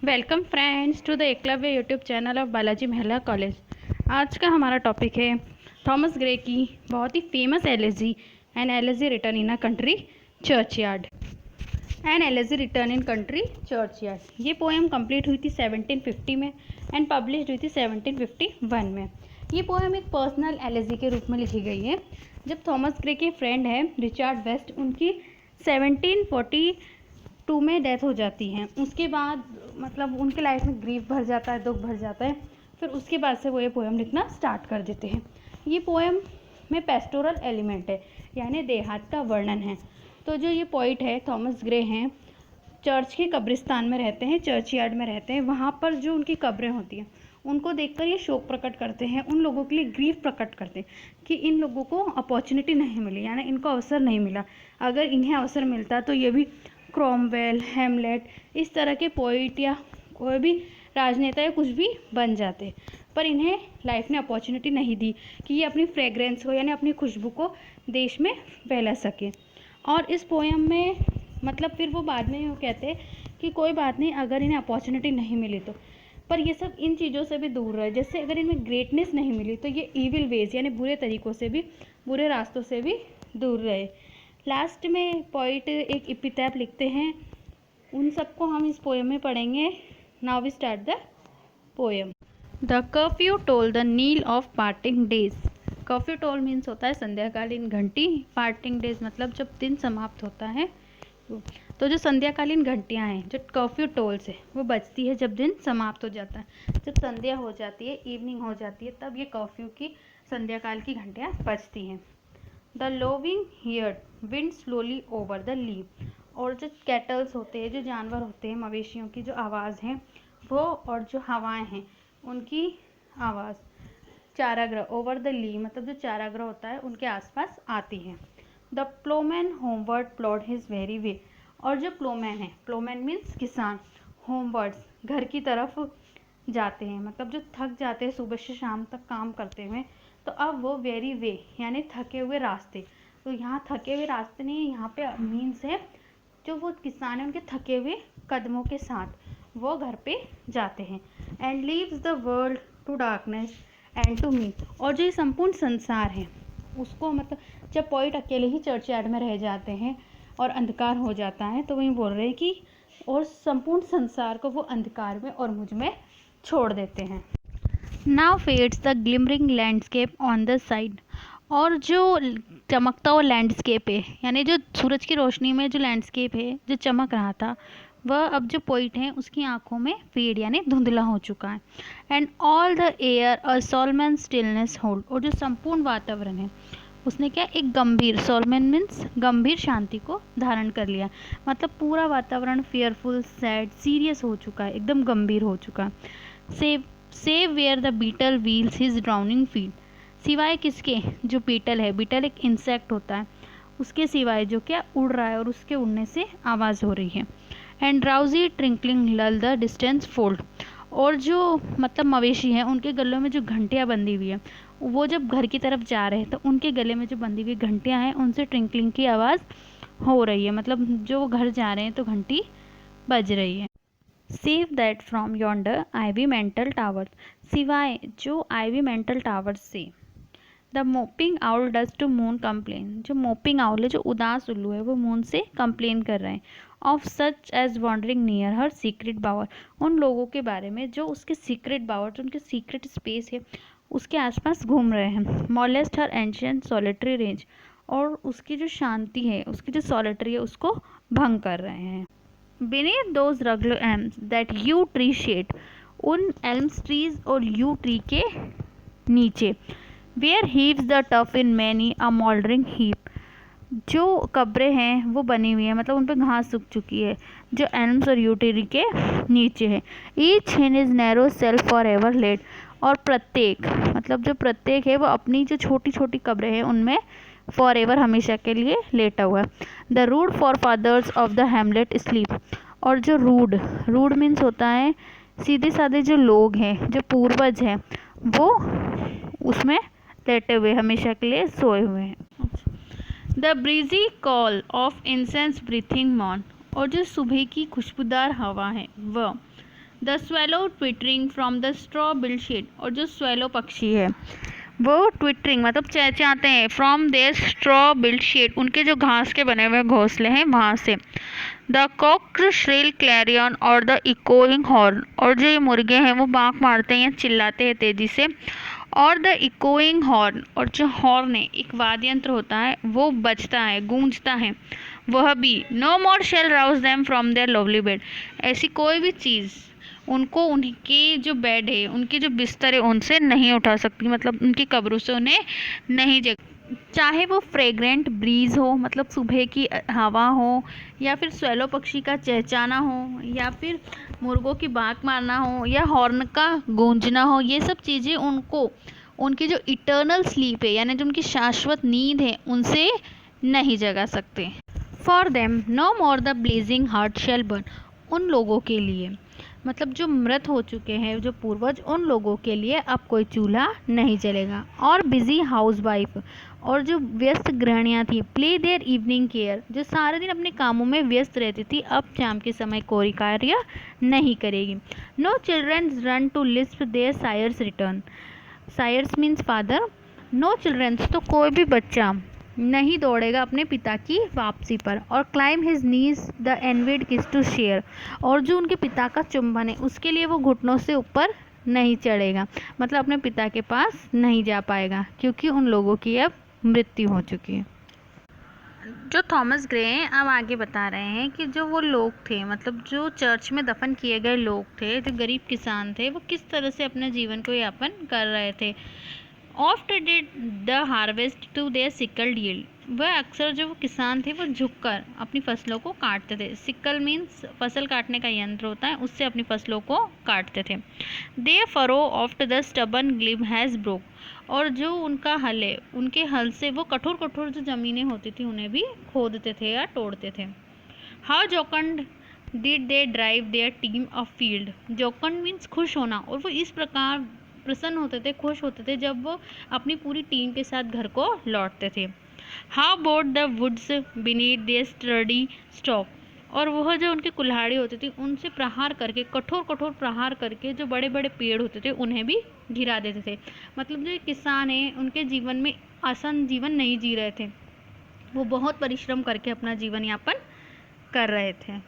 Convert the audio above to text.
Welcome friends to the Eklavya YouTube channel of Balaji Mahila College. आज का हमारा टॉपिक है थॉमस ग्रे की बहुत ही famous elegy, an elegy written in a country churchyard. An elegy written in country churchyard, ये poem complete हुई थी 1750 में एंड पब्लिश हुई थी 1751 में। ये पोएम एक पर्सनल एलेजी के रूप में लिखी गई है। जब थॉमस ग्रे के फ्रेंड है रिचर्ड वेस्ट, उनकी 1742 में डेथ हो जाती है। उसके बाद मतलब उनके लाइफ में ग्रीफ भर जाता है, दुख भर जाता है। फिर उसके बाद से वो ये पोएम लिखना स्टार्ट कर देते हैं। ये पोएम में पेस्टोरल एलिमेंट है, यानी देहात का वर्णन है। तो जो ये पोइट है थॉमस ग्रे हैं, चर्च के कब्रिस्तान में रहते हैं, चर्च यार्ड में रहते हैं। वहाँ पर जो उनकी कब्रें होती हैं उनको देखकर ये शोक प्रकट करते हैं, उन लोगों के लिए ग्रीफ प्रकट करते हैं कि इन लोगों को अपॉर्चुनिटी नहीं मिली, यानी इनको अवसर नहीं मिला। अगर इन्हें अवसर मिलता तो ये भी क्रॉमवेल, हैमलेट, इस तरह के पोइट या कोई भी राजनेता या कुछ भी बन जाते। पर इन्हें लाइफ ने अपॉर्चुनिटी नहीं दी कि ये अपनी फ्रेग्रेंस को, यानी अपनी खुशबू को देश में फैला सके। और इस पोएम में मतलब फिर वो बाद में वो कहते कि कोई बात नहीं, अगर इन्हें अपॉर्चुनिटी नहीं मिली तो, पर ये सब इन चीज़ों से भी दूर रहे। जैसे अगर इनमें ग्रेटनेस नहीं मिली तो ये ईविल वेज, यानी बुरे तरीक़ों से भी, बुरे रास्तों से भी दूर रहे। लास्ट में पोइट एक एपिटैफ लिखते हैं, उन सबको हम इस पोएम में पढ़ेंगे। Now we start the poem. The curfew toll the knell of parting days. Curfew toll means होता है संध्याकालीन घंटी, पार्टिंग डेज मतलब जब दिन समाप्त होता है। तो जो संध्याकालीन घंटियाँ हैं, जो कर्फ्यू टोल्स है, वो बजती है जब दिन समाप्त हो जाता है। जब संध्या हो जाती है, इवनिंग हो जाती है, तब ये कर्फ्यू की संध्याकाल की घंटियाँ बजती हैं। The lowing herd wind slowly over the lea. और जो कैटल्स होते हैं, जो जानवर होते हैं, मवेशियों की जो आवाज़ है वो, और जो हवाएं हैं उनकी आवाज़ चाराग्रह, ओवर द लीव मतलब जो चाराग्रह होता है उनके आसपास आती है। The Plowman homeward ploughed his very way. और जो प्लोमैन है, प्लोमैन मीन्स किसान, होमवर्ड्स घर की तरफ जाते हैं, मतलब जो थक जाते हैं सुबह से शाम तक काम करते हुए, तो अब वो वेरी वे यानी थके हुए रास्ते। तो यहाँ थके हुए रास्ते नहीं है, यहाँ पे मीन्स है जो वो किसान है उनके थके हुए कदमों के साथ वो घर पे जाते हैं। And leaves the world to darkness and to me. और जो ये संपूर्ण संसार है उसको, मतलब जब पोइट अकेले ही चर्च यार्ड में रह जाते हैं और अंधकार हो जाता है, तो वही बोल रहे हैं कि और संपूर्ण संसार को वो अंधकार में और मुझ में छोड़ देते हैं। Now fades the glimmering landscape on the side. और जो चमकता हुआ लैंडस्केप है, यानी जो सूरज की रोशनी में जो लैंडस्केप है जो चमक रहा था, वह अब जो पोइट है उसकी आंखों में फेड यानी धुंधला हो चुका है। And all the air a Solomon stillness hold. और जो संपूर्ण वातावरण है उसने क्या, एक गंभीर, सोलमन मीन्स गंभीर शांति को धारण कर लिया। मतलब पूरा वातावरण फेयरफुल, सैड, सीरियस हो चुका है, एकदम गंभीर हो चुका है। Save where the beetle wheels his drowning field. सिवाय किसके, जो बीटल है, बीटल एक इंसेक्ट होता है, उसके सिवाय जो क्या उड़ रहा है और उसके उड़ने से आवाज़ हो रही है। एंड ड्राउजी ट्रिंकलिंग लल द डिस्टेंस फोल्ड। और जो मतलब मवेशी हैं उनके गलों में जो घंटियाँ बंधी हुई है, वो जब घर की तरफ जा रहे हैं तो उनके गले में जो बंधी हुई घंटियाँ हैं उनसे ट्रिंकलिंग की आवाज़ हो रही है, मतलब जो वो घर जा रहे हैं तो घंटी बज रही है। Save that from yonder ivy mantled tower. सिवाय जो आईवी मेंटल टावर से। The moping owl does to moon complain. जो मोपिंग आउल है, जो उदास उल्लू है, वो मून से कंप्लेन कर रहे हैं। Of such as wandering near her secret bower. उन लोगों के बारे में जो उसके सीक्रेट बावर, जो उनके सीक्रेट स्पेस है उसके आसपास घूम रहे हैं। मॉलेस्ट हर एंशियंट सॉलिटरी रेंज। और उसकी जो शांति है, उसकी जो सॉलिटरी है, उसको भंग कर रहे हैं। Beneath those rugged elms that yew tree shade. उन एल्म्स ट्रीज और यू ट्री के नीचे। Where heaves the turf in many a mouldering heap. जो कब्रें हैं वो बनी हुई है, मतलब उन पर घास सूख चुकी है, जो एल्म्स और यू ट्री के नीचे है। Each in his narrow self for ever laid. और प्रत्येक, मतलब जो प्रत्येक है वो अपनी जो छोटी छोटी कब्रें हैं उनमें फॉर एवर हमेशा के लिए लेटा हुआ है। The rude forefathers of the hamlet sleep. और जो रूड, रूड मीन्स होता है सीधे साधे जो लोग हैं, जो पूर्वज हैं, वो उसमें लेटे हुए हमेशा के लिए सोए हुए हैं। The breezy call of incense breathing morn. और जो सुबह की खुशबूदार हवा है वह। The swallow twittering from the straw built shed, और जो स्वेलो पक्षी है वो ट्विटरिंग मतलब चहचहाते हैं from their straw built shed, उनके जो घास के बने हुए घोंसले हैं वहाँ से। द कॉक श्रिल क्लैरियन और द इकोइंग हॉर्न, और जो ये मुर्गे हैं वो बाँक मारते हैं या चिल्लाते हैं तेज़ी से। और द इकोइंग हॉर्न, और जो हॉर्न है एक वाद्य यंत्र होता है वो बजता है गूंजता है वह भी। No more shall rouse them from their lovely bed, ऐसी कोई भी चीज़ उनको उनके जो बेड है उनके जो बिस्तर है उनसे नहीं उठा सकती, मतलब उनकी कब्रों से उन्हें नहीं जग, चाहे वो फ्रेग्रेंट ब्रीज हो मतलब सुबह की हवा हो, या फिर स्वेलो पक्षी का चहचहाना हो, या फिर मुर्गों की बाँक मारना हो, या हॉर्न का गूंजना हो, ये सब चीज़ें उनको उनकी जो इटर्नल स्लीप है यानी जो उनकी शाश्वत नींद है उनसे नहीं जगा सकते। For them no more the blazing heart shall burn, उन लोगों के लिए मतलब जो मृत हो चुके हैं जो पूर्वज, उन लोगों के लिए अब कोई चूल्हा नहीं जलेगा। और बिजी हाउस वाइफ, और जो व्यस्त गृहणियाँ थी, प्ले देयर इवनिंग केयर, जो सारे दिन अपने कामों में व्यस्त रहती थी, अब शाम के समय कोई कार्य नहीं करेगी। No children run to lisp their sires return, sires means father, no childrens तो कोई भी बच्चा नहीं दौड़ेगा अपने पिता की वापसी पर। और क्लाइम हिज नीज द एनविड किस टू शेयर, और जो उनके पिता का चुंबन है उसके लिए वो घुटनों से ऊपर नहीं चढ़ेगा, मतलब अपने पिता के पास नहीं जा पाएगा क्योंकि उन लोगों की अब मृत्यु हो चुकी है। जो थॉमस ग्रे हैं अब आगे बता रहे हैं कि जो वो लोग थे मतलब जो चर्च में दफन किए गए लोग थे, जो गरीब किसान थे, वो किस तरह से अपने जीवन को यापन कर रहे थे। Oft did the harvest to their sickle yield, वह अक्सर जो किसान थे वो झुककर अपनी फसलों को काटते थे। सिकल मीन्स फसल काटने का यंत्र होता है, उससे अपनी फसलों को काटते थे। Their furrow oft the stubborn glebe has broke, और जो उनका हल है उनके हल से वो कठोर कठोर जो ज़मीनें होती थी उन्हें भी खोदते थे या तोड़ते थे। How जोकंड did they drive their team of field, जोकंड means खुश होना, और वो इस प्रकार प्रसन्न होते थे खुश होते थे जब वो अपनी पूरी टीम के साथ घर को लौटते थे। How bowed the woods beneath their sturdy stock, और वह जो उनकी कुल्हाड़ी होती थी उनसे प्रहार करके कठोर कठोर प्रहार करके जो बड़े बड़े पेड़ होते थे उन्हें भी गिरा देते थे। मतलब जो किसान हैं उनके जीवन में आसान जीवन नहीं जी रहे थे, वो बहुत परिश्रम करके अपना जीवन यापन कर रहे थे।